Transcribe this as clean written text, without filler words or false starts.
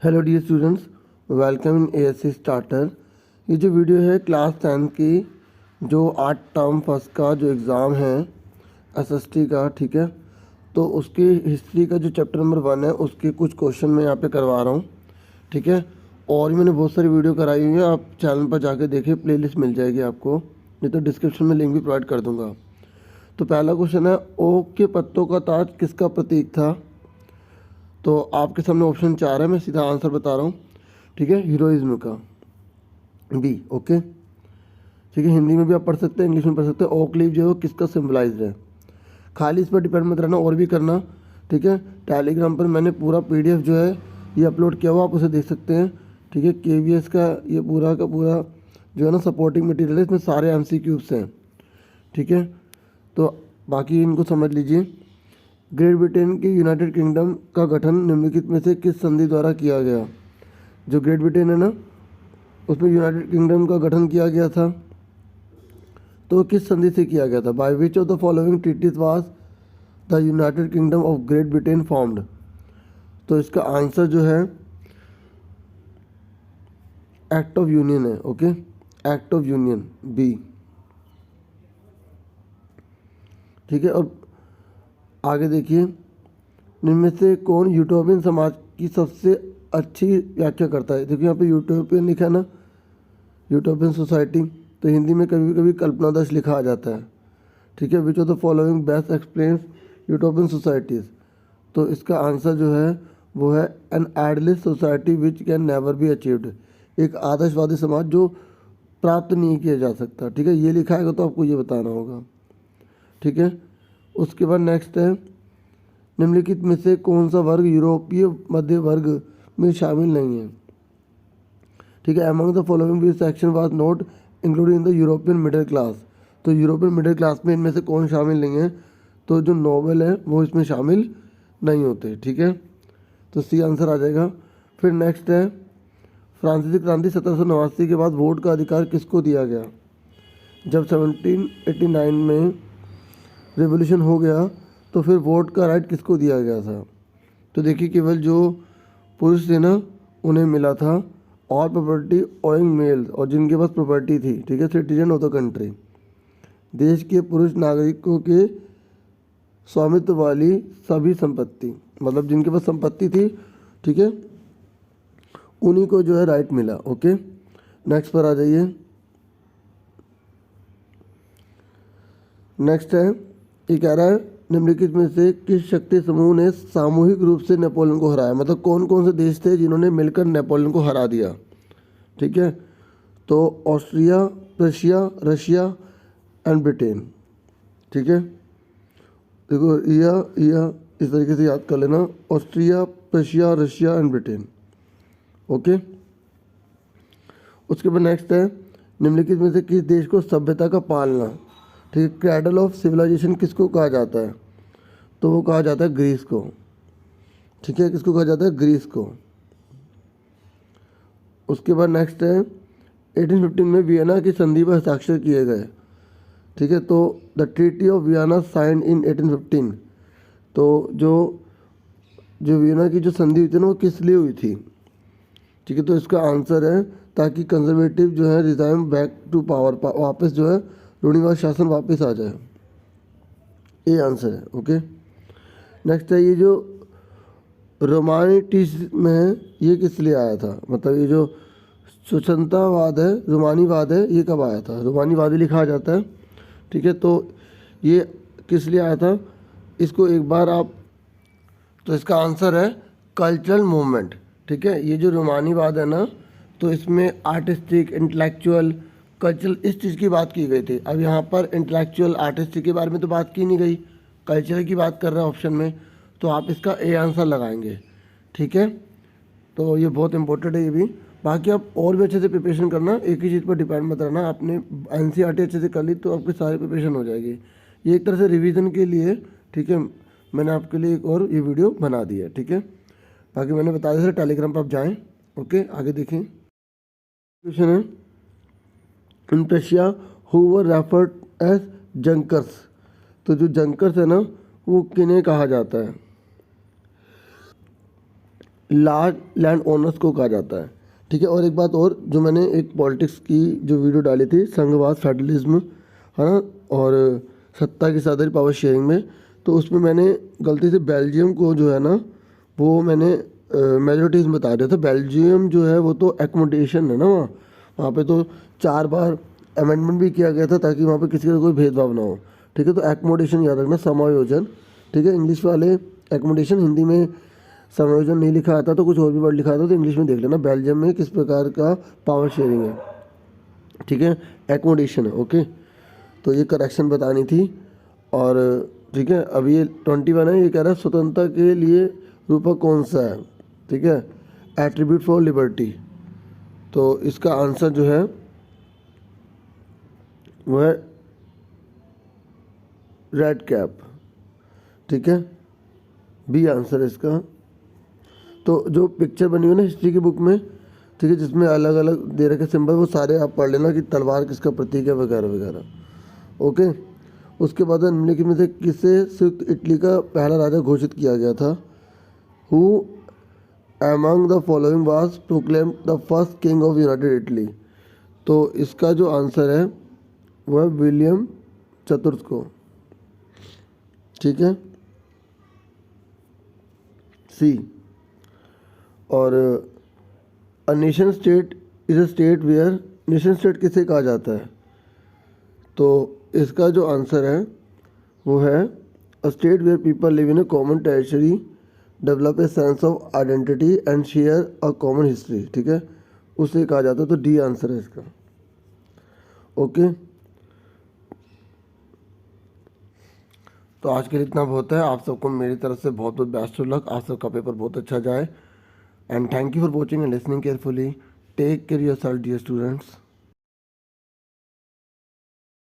Hello dear students, welcome in ASC starter. ये जो video है क्लास 10 की जो 8 टर्म फर्स्ट का जो एग्ज़ाम है एसएसटी का, ठीक है। तो उसकी हिस्ट्री का जो चैप्टर नंबर 1 है उसके कुछ क्वेश्चन मैं यहाँ पे करवा रहा हूँ, ठीक है। और भी मैंने बहुत सारी वीडियो कराई हुई है, आप चैनल पर जाके देखिए, प्लेलिस्ट मिल जाएगी आपको, नहीं तो डिस्क्रिप्शन में लिंक भी प्रोवाइड कर दूँगा। तो पहला क्वेश्चन है, ओक के पत्तों का ताज किसका प्रतीक था? तो आपके सामने ऑप्शन 4 है, मैं सीधा आंसर बता रहा हूँ, ठीक है। हीरोइज्म का, बी। ओके, ठीक है। हिंदी में भी आप पढ़ सकते हैं, इंग्लिश में पढ़ सकते हैं। ओक लीफ जो है किसका सिम्बलाइज है? खाली इस पर डिपेंड मत रहना, और भी करना, ठीक है। टेलीग्राम पर मैंने पूरा पीडीएफ जो है ये अपलोड किया हुआ, आप उसे देख सकते हैं, ठीक है। केवीएस का ये पूरा का पूरा जो है ना सपोर्टिंग मटेरियल है, इसमें सारे एमसीक्यूज हैं, ठीक है। तो बाकी इनको समझ लीजिए। ग्रेट ब्रिटेन के यूनाइटेड किंगडम का गठन निम्नलिखित में से किस संधि द्वारा किया गया? जो ग्रेट ब्रिटेन है ना, उसमें यूनाइटेड किंगडम का गठन किया गया था, तो किस संधि से किया गया था? By which of the following treaties was the United Kingdom of Great Britain formed? तो इसका आंसर जो है एक्ट ऑफ यूनियन है। Okay, Act of Union, B, ठीक है। अब आगे देखिए, इनमें से कौन यूटोपियन समाज की सबसे अच्छी व्याख्या करता है? देखिए यहाँ पे यूटोपियन लिखा है ना, यूटोपियन सोसाइटी, तो हिंदी में कभी कभी कल्पनादश लिखा आ जाता है, ठीक है। Which of the following best explains utopian societies? तो इसका आंसर जो है वो है an idealist society which can never be achieved. एक आदर्शवादी समाज जो प्राप्त नहीं किया जा सकता, ठीक है। ये लिखा है तो आपको ये बताना होगा, ठीक है। उसके बाद नेक्स्ट है, निम्नलिखित में से कौन सा वर्ग यूरोपीय मध्य वर्ग में शामिल नहीं है? ठीक है। Among the following which section was not included in the European middle class? तो यूरोपियन मिडिल क्लास में इनमें से कौन शामिल नहीं है? तो जो नोबल है वो इसमें शामिल नहीं होते, ठीक है। तो सी आंसर आ जाएगा। फिर नेक्स्ट है, फ्रांसीसी क्रांति 1789 के बाद वोट का अधिकार किसको दिया गया? जब 1789 में रेवोल्यूशन हो गया तो फिर वोट का राइट किसको दिया गया था? तो देखिए, केवल जो पुरुष थे ना उन्हें मिला था, और प्रॉपर्टी ओइंग मेल, और जिनके पास प्रॉपर्टी थी, ठीक है, सिटीजन ऑफ द कंट्री, देश के पुरुष नागरिकों के स्वामित्व वाली सभी संपत्ति, मतलब जिनके पास संपत्ति थी, ठीक है, उन्हीं को जो है राइट मिला। ओके, नेक्स्ट पर आ जाइए। नेक्स्ट है, ये कह रहा है निम्नलिखित में से किस शक्ति समूह ने सामूहिक रूप से नेपोलियन को हराया? मतलब कौन कौन से देश थे जिन्होंने मिलकर नेपोलियन को हरा दिया, ठीक है। तो Austria, Prussia, Russia and Britain, ठीक है। देखो यह इस तरीके से याद कर लेना, Austria, Prussia, Russia and Britain. Okay, उसके बाद नेक्स्ट है, निम्नलिखित में से किस देश को सभ्यता का पालना, ठीक है, क्रैडल ऑफ सिविलाइजेशन किसको कहा जाता है? तो वो कहा जाता है ग्रीस को, ठीक है। किसको कहा जाता है? ग्रीस को। उसके बाद नेक्स्ट है, 1815 में वियना की संधि पर हस्ताक्षर किए गए, ठीक है। तो the treaty of Vienna signed in 1815। तो जो वियना की जो संधि हुई थी ना वो किस लिए हुई थी, ठीक है। तो इसका आंसर है ताकि कंजर्वेटिव जो है रिजाइन बैक टू पावर, वापस जो है रूढ़िवाद शासन वापस आ जाए, ये आंसर है। ओके, नेक्स्ट है, ये जो रोमानिटिज्म है ये किस लिए आया था? मतलब ये जो स्वच्छंदतावाद है, रोमानीवाद है, ये कब आया था? रोमानीवादी लिखा जाता है, ठीक है। तो ये किस लिए आया था? इसको एक बार आप, तो इसका आंसर है कल्चरल मूवमेंट, ठीक है। ये जो रोमानीवाद है ना, तो इसमें आर्टिस्टिक, इंटेलेक्चुअल, कल्चरल, इस चीज़ की बात की गई थी। अब यहाँ पर इंटेलेक्चुअल, आर्टिस्टिक के बारे में तो बात की नहीं गई, कल्चर की बात कर रहा है ऑप्शन में, तो आप इसका ए आंसर लगाएंगे, ठीक है। तो ये बहुत इंपॉर्टेंट है ये भी। बाकी आप और भी अच्छे से प्रिपरेशन करना, एक ही चीज़ पर डिपेंड मत रहना। आपने एनसीईआरटी अच्छे से कर ली तो आपकी सारी प्रिपरेशन हो जाएगी। ये एक तरह से रिवीजन के लिए, ठीक है, मैंने आपके लिए एक और ये वीडियो बना दी है, ठीक है। बाकी मैंने बताया था टेलीग्राम पर आप जाएँ। ओके, आगे देखें। क्वेश्चन है, in Prussia who were referred as Junkers? तो जो जंकर्स है ना वो किन्हें कहा जाता है? लार्ज लैंड ओनर्स को कहा जाता है। ठीक है, और एक बात और, जो मैंने एक पॉलिटिक्स की जो वीडियो डाली थी, संघवाद फेडरलिज्म, है ना, और सत्ता की साझेदारी पावर शेयरिंग में, तो उसमें मैंने गलती से बेल्जियम को जो है ना, वो मैंने मेजोरिटीज बता दिया था। बेल्जियम जो है वो तो एकोमोडेशन है ना, वहाँ वहाँ पे तो 4 बार अमेंडमेंट भी किया गया था ताकि वहाँ पे किसी का कोई भेदभाव ना हो। ठीक है, तो एकोमोडेशन याद रखना, समायोजन। ठीक है, इंग्लिश वाले एकोमोडेशन, हिंदी में समायोजन नहीं लिखा आता तो कुछ और भी वर्ड लिखा आता तो इंग्लिश में देख लेना बेल्जियम में किस प्रकार का पावर शेयरिंग है। ठीक है, एकोमोडेशन है। ओके, तो ये करेक्शन बतानी थी। और ठीक है, अब ये 21 है, ये कह रहा है स्वतंत्रता के लिए रूपक कौन सा है। ठीक है, एट्रीब्यूट फॉर लिबर्टी। तो इसका आंसर जो है वो है रेड कैप। ठीक है, बी आंसर है इसका। तो जो पिक्चर बनी हुई है ना हिस्ट्री की बुक में, ठीक है, जिसमें अलग अलग दे रखे सिंबल, वो सारे आप पढ़ लेना कि तलवार किसका प्रतीक है वगैरह वगैरह। ओके, उसके बाद निम्नलिखित में से किसे संयुक्त इटली का पहला राजा घोषित किया गया था। Who among the following was proclaimed the first king of United Italy. तो इसका जो आंसर है वह है विलियम चतुर्थ को। ठीक है, सी। और a nation state is a state where, nation state किसे कहा जाता है, तो इसका जो आंसर है वो है a state where people live in a common territory, develop a sense of identity and share a common history. ठीक है, उसे कहा जाता है, तो डी आंसर है इसका। ओके, तो आज के लिए इतना बहुत है। आप सबको मेरी तरफ से बहुत बहुत बेस्ट ऑफ लक, आप सबका पेपर बहुत अच्छा जाए, and thank you for watching and listening carefully. Take care yourself dear students.